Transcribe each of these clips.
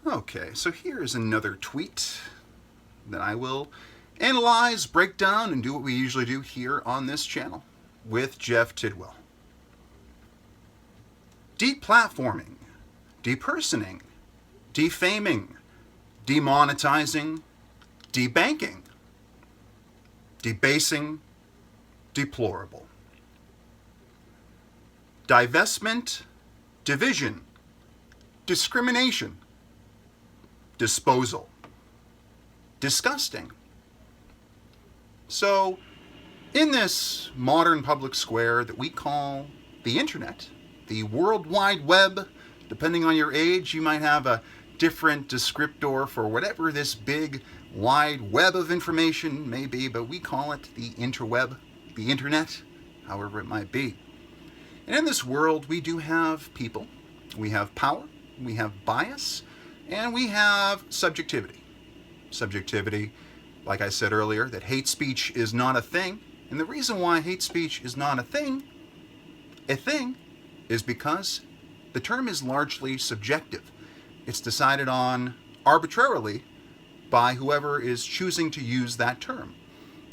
Okay, so here's another tweet that I will analyze, break down, and do what we usually do here on this channel with Jeff Tidwell. Deplatforming, depersoning, defaming, demonetizing, debanking, debasing, deplorable. Divestment, division, discrimination, disposal, disgusting. So, in this modern public square that we call the internet, the World Wide Web, depending on your age, you might have a different descriptor for whatever this big wide web of information may be, but we call it the interweb, the internet, however it might be. And in this world, we do have people, we have power, we have bias, and we have subjectivity. Subjectivity, like I said earlier, that hate speech is not a thing. And the reason why hate speech is not a thing, is because the term is largely subjective. It's decided on arbitrarily by whoever is choosing to use that term.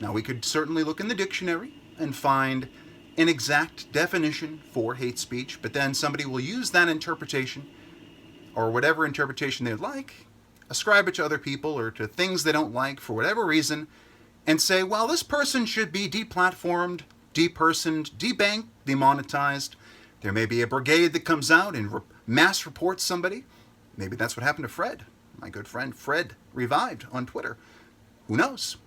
Now, we could certainly look in the dictionary and find an exact definition for hate speech, but then somebody will use that interpretation, or whatever interpretation they'd like, ascribe it to other people or to things they don't like for whatever reason, and say, well, this person should be deplatformed, depersoned, debanked, demonetized. There may be a brigade that comes out and mass reports somebody. Maybe that's what happened to Fred. My good friend Fred revived on Twitter. Who knows?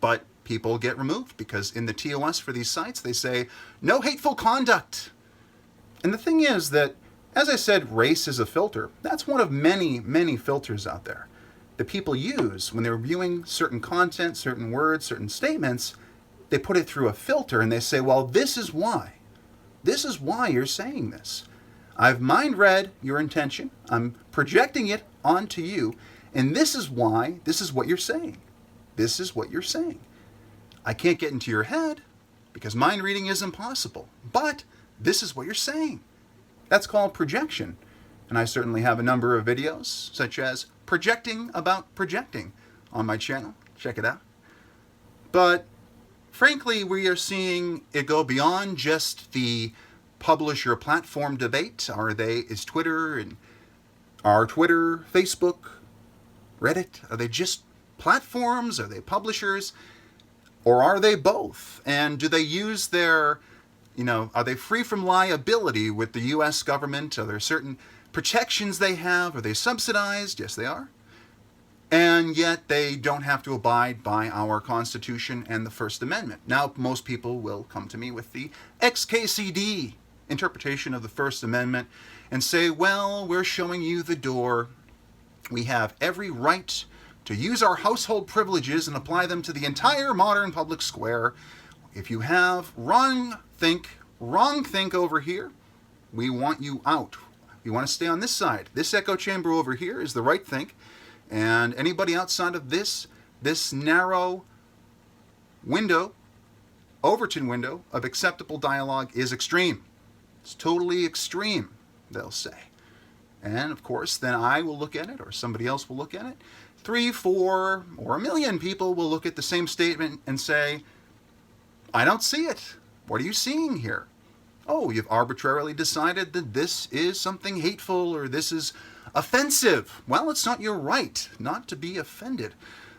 But people get removed because in the TOS for these sites, they say, no hateful conduct. And the thing is that, as I said, race is a filter. That's one of many, many filters out there that people use when they're viewing certain content, certain words, certain statements. They put it through a filter and they say, well, this is why. This is why you're saying this. I've mind read your intention. I'm projecting it onto you. And this is why, this is what you're saying. This is what you're saying. I can't get into your head because mind reading is impossible. But this is what you're saying. That's called projection. And I certainly have a number of videos, such as projecting about projecting on my channel. Check it out. But frankly, we are seeing it go beyond just the publisher platform debate. Is Twitter and are Twitter, Facebook, Reddit, are they just platforms? Are they publishers? Or are they both? And do they use their, are they free from liability with the US government? Are there certain protections they have? Are they subsidized? Yes, they are. And yet they don't have to abide by our Constitution and the First Amendment. Now, most people will come to me with the XKCD interpretation of the First Amendment and say, well, we're showing you the door. We have every right to use our household privileges and apply them to the entire modern public square. If you have wrong think over here, we want you out. You want to stay on this side. This echo chamber over here is the right think. And anybody outside of this narrow window, Overton window of acceptable dialogue is extreme. It's totally extreme, they'll say. And of course, then I will look at it, or somebody else will look at it. 3, 4, or 1 million people will look at the same statement and say, I don't see it. What are you seeing here? Oh, you've arbitrarily decided that this is something hateful or this is offensive. Well, it's not your right not to be offended.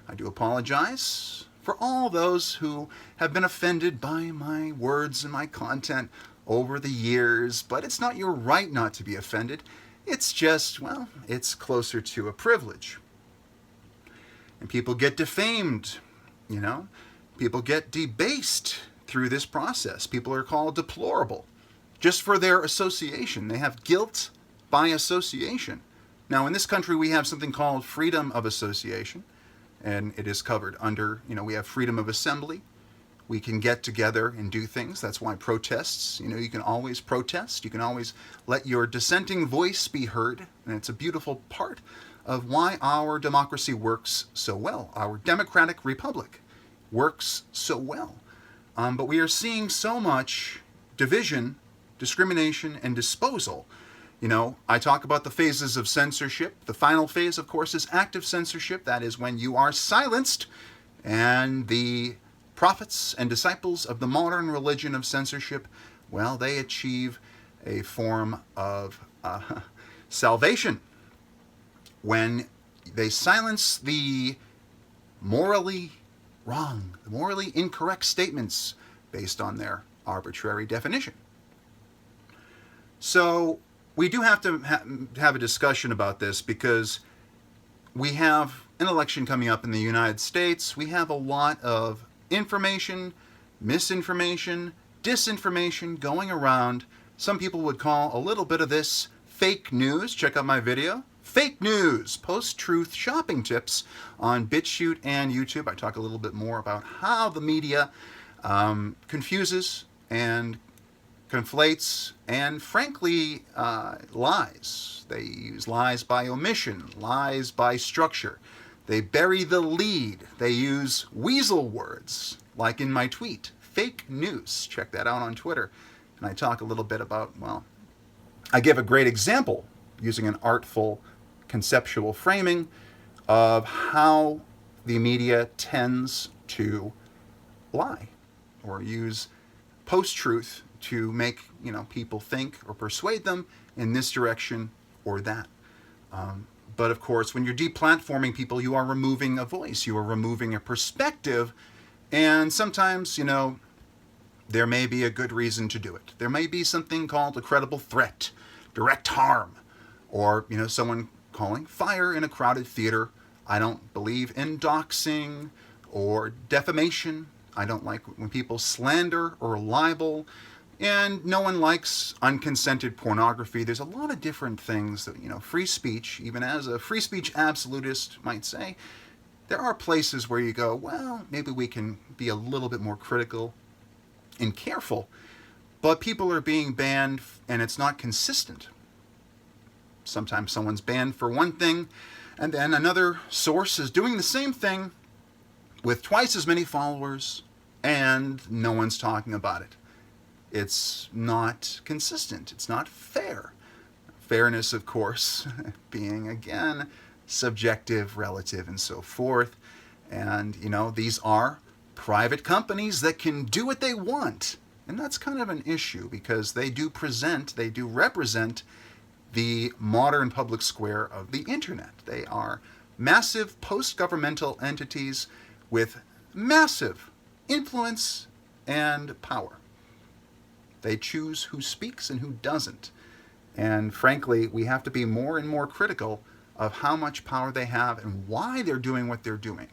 I do apologize for all those who have been offended by my words and my content over the years, but it's not your right not to be offended. It's just, well, it's closer to a privilege. And people get defamed, People get debased through this process. People are called deplorable just for their association. They have guilt by association. Now, in this country, we have something called freedom of association, and it is covered under, we have freedom of assembly. We can get together and do things. That's why protests, you can always protest. You can always let your dissenting voice be heard. And it's a beautiful part of why our democracy works so well. Our democratic republic works so well. But we are seeing so much division, discrimination, and disposal You know, I talk about the phases of censorship. The final phase, of course, is active censorship. That is when you are silenced, and the prophets and disciples of the modern religion of censorship, well, they achieve a form of salvation when they silence the morally wrong, the morally incorrect statements based on their arbitrary definition. So we do have to have a discussion about this because we have an election coming up in the United States. We have a lot of information, misinformation, disinformation going around. Some people would call a little bit of this fake news. Check out my video, Fake News, Post-Truth Shopping Tips on BitChute and YouTube. I talk a little bit more about how the media confuses and conflates and, frankly, lies. They use lies by omission, lies by structure. They bury the lead. They use weasel words, like in my tweet, Fake News. Check that out on Twitter. And I talk a little bit about, well, I give a great example using an artful conceptual framing of how the media tends to lie or use post-truth to make, you know, people think or persuade them in this direction or that. But of course, when you're deplatforming people, you are removing a voice, you are removing a perspective, and sometimes, you know, there may be a good reason to do it. There may be something called a credible threat, direct harm, or, you know, someone calling fire in a crowded theater. I don't believe in doxing or defamation. I don't like when people slander or libel, and no one likes unconsented pornography. There's a lot of different things that, you know, free speech, even as a free speech absolutist might say, there are places where you go, well, maybe we can be a little bit more critical and careful, but people are being banned and it's not consistent. Sometimes someone's banned for one thing, and then another source is doing the same thing with twice as many followers, and no one's talking about it. It's not consistent. It's not fair. Fairness, of course, being, again, subjective, relative, and so forth. And, you know, these are private companies that can do what they want. And that's kind of an issue because they do represent the modern public square of the internet. They are massive post-governmental entities with massive influence and power. They choose who speaks and who doesn't. And frankly, we have to be more and more critical of how much power they have and why they're doing what they're doing.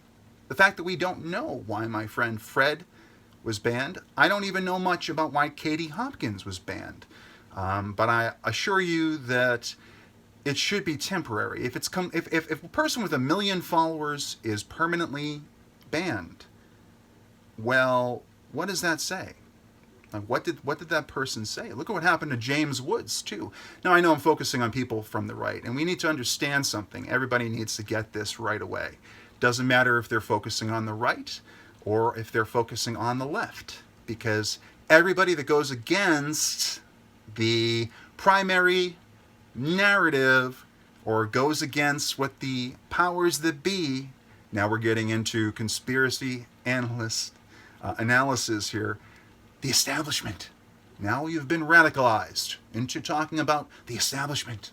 The fact that we don't know why my friend Fred was banned. I don't even know much about why Katie Hopkins was banned. But I assure you that it should be temporary. If a person with 1 million followers is permanently banned, well, what does that say? Like, what did that person say? Look at what happened to James Woods, too. Now, I know I'm focusing on people from the right, and we need to understand something. Everybody needs to get this right away. Doesn't matter if they're focusing on the right or if they're focusing on the left, because everybody that goes against the primary narrative or goes against what the powers that be, now we're getting into conspiracy analysis here, the establishment. Now you've been radicalized into talking about the establishment.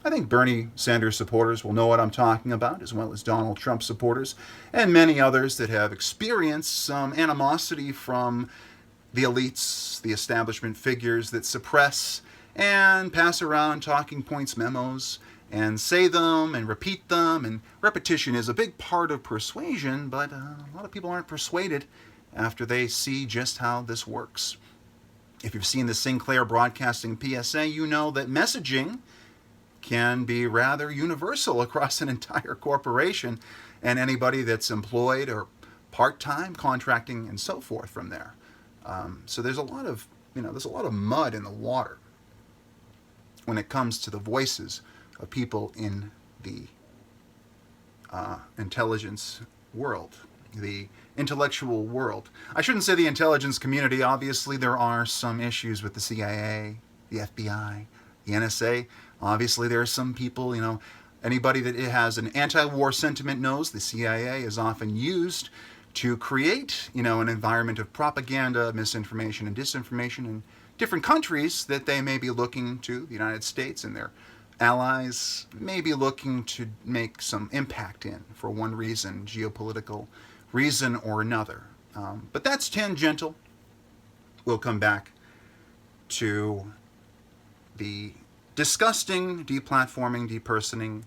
I think Bernie Sanders supporters will know what I'm talking about, as well as Donald Trump supporters, and many others that have experienced some animosity from the elites, the establishment figures that suppress and pass around talking points memos and say them and repeat them. And repetition is a big part of persuasion, but a lot of people aren't persuaded after they see just how this works. If you've seen the Sinclair Broadcasting PSA, you know that messaging can be rather universal across an entire corporation and anybody that's employed or part-time, contracting, and so forth from there. So there's a lot of mud in the water when it comes to the voices of people in the intelligence world, the intellectual world. I shouldn't say the intelligence community. Obviously, there are some issues with the CIA, the FBI, The NSA, obviously there are some people, anybody that has an anti-war sentiment knows the CIA is often used to create, an environment of propaganda, misinformation, and disinformation in different countries that they may be looking to, the United States and their allies, may be looking to make some impact in for one reason, geopolitical reason or another. But that's tangential. We'll come back to the disgusting deplatforming, depersoning,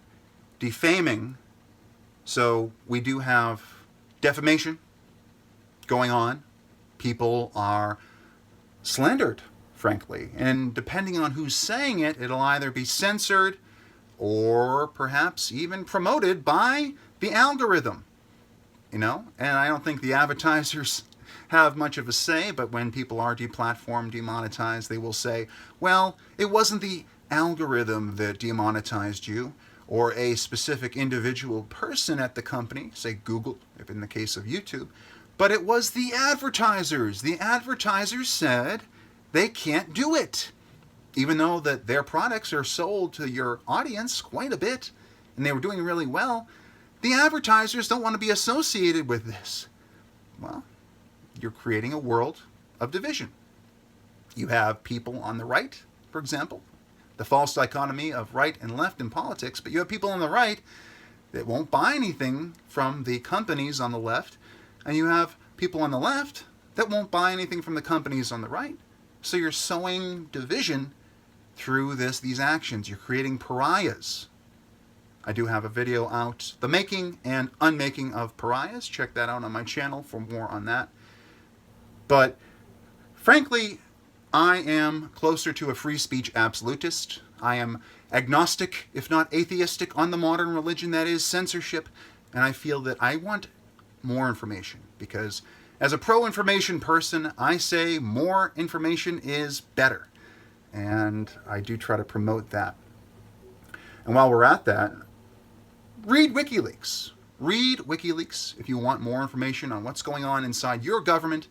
defaming. So we do have defamation going on. People are slandered, frankly. And depending on who's saying it, it'll either be censored or perhaps even promoted by the algorithm. And I don't think the advertisers have much of a say, but when people are deplatformed, demonetized, they will say, well, it wasn't the algorithm that demonetized you or a specific individual person at the company, say Google, if in the case of YouTube, but it was the advertisers. The advertisers said they can't do it, even though that their products are sold to your audience quite a bit, and they were doing really well. The advertisers don't want to be associated with this. Well, you're creating a world of division. You have people on the right, for example, the false dichotomy of right and left in politics, but you have people on the right that won't buy anything from the companies on the left, and you have people on the left that won't buy anything from the companies on the right. So you're sowing division through these actions. You're creating pariahs. I do have a video out, the making and unmaking of pariahs. Check that out on my channel for more on that. But frankly, I am closer to a free speech absolutist. I am agnostic, if not atheistic, on the modern religion that is censorship. And I feel that I want more information because as a pro-information person, I say more information is better. And I do try to promote that. And while we're at that, read WikiLeaks. Read WikiLeaks if you want more information on what's going on inside your government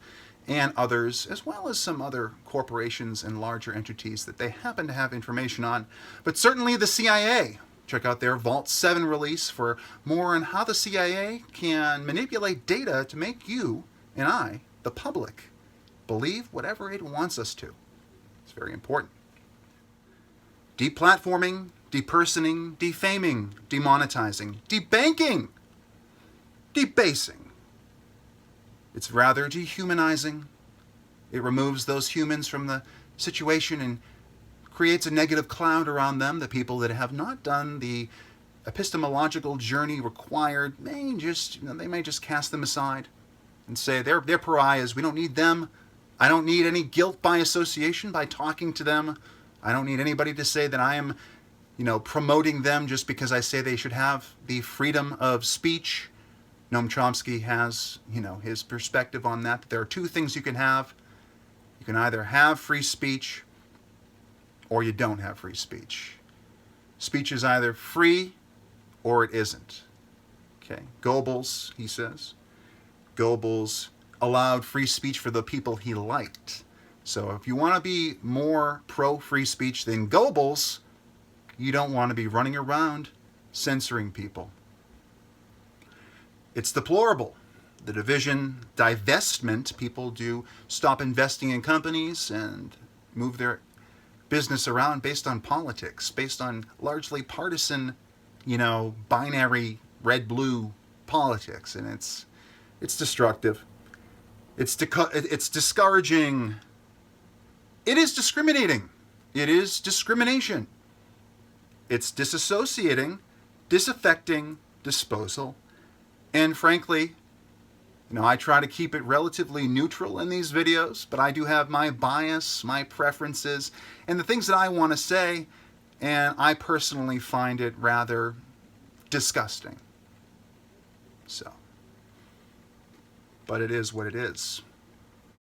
and others, as well as some other corporations and larger entities that they happen to have information on. But certainly the CIA. Check out their Vault 7 release for more on how the CIA can manipulate data to make you and I, the public, believe whatever it wants us to. It's very important. Deplatforming, depersoning, defaming, demonetizing, debanking, debasing. It's rather dehumanizing. It removes those humans from the situation and creates a negative cloud around them. The people that have not done the epistemological journey required may just, they may just cast them aside and say they're pariahs. We don't need them. I don't need any guilt by association by talking to them. I don't need anybody to say that I am, promoting them just because I say they should have the freedom of speech. Noam Chomsky has, his perspective on that. There are two things you can have. You can either have free speech or you don't have free speech. Speech is either free or it isn't. Okay. Goebbels, he says, Goebbels allowed free speech for the people he liked. So if you want to be more pro-free speech than Goebbels, you don't want to be running around censoring people. It's deplorable. The division, divestment, people do stop investing in companies and move their business around based on politics, based on largely partisan, binary red-blue politics. And it's destructive. It's discouraging. It is discriminating. It is discrimination. It's disassociating, disaffecting, disposal. And frankly, I try to keep it relatively neutral in these videos, but I do have my bias, my preferences, and the things that I want to say, and I personally find it rather disgusting. So, but it is what it is.